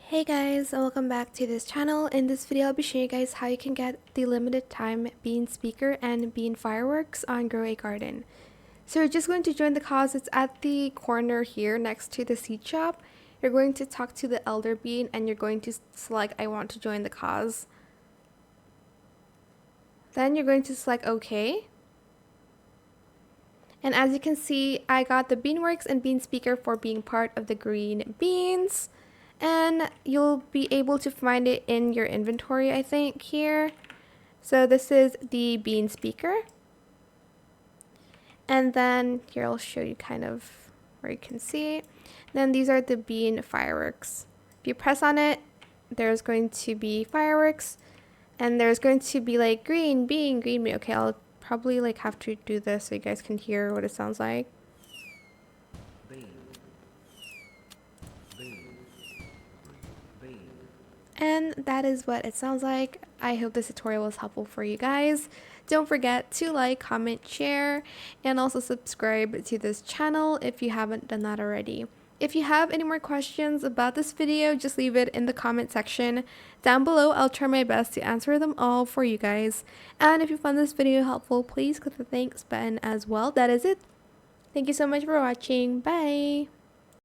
Hey guys, and welcome back to this channel. In this video, I'll be showing you guys how you can get the limited time bean speaker and bean fireworks on Grow a Garden. So you're just going to join the cause. It's at the corner here next to the seed shop. You're going to talk to the elder bean and you're going to select I want to join the cause. Then you're going to select OK. And as you can see, I got the Beanworks and Bean Speaker for being part of the green beans. And you'll be able to find it in your inventory, I think, here. So this is the Bean Speaker. And then here I'll show you kind of where you can see it. Then these are the bean fireworks. If you press on it, there's going to be fireworks. And there's going to be like green bean, green bean. Okay, I'll probably like have to do this so you guys can hear what it sounds like. And that is what it sounds like. I hope this tutorial was helpful for you guys. Don't forget to like, comment, share, and also subscribe to this channel if you haven't done that already. If you have any more questions about this video, just leave it in the comment section down below. I'll try my best to answer them all for you guys. And if you found this video helpful, please click the thanks button as well. That is it. Thank you so much for watching. Bye!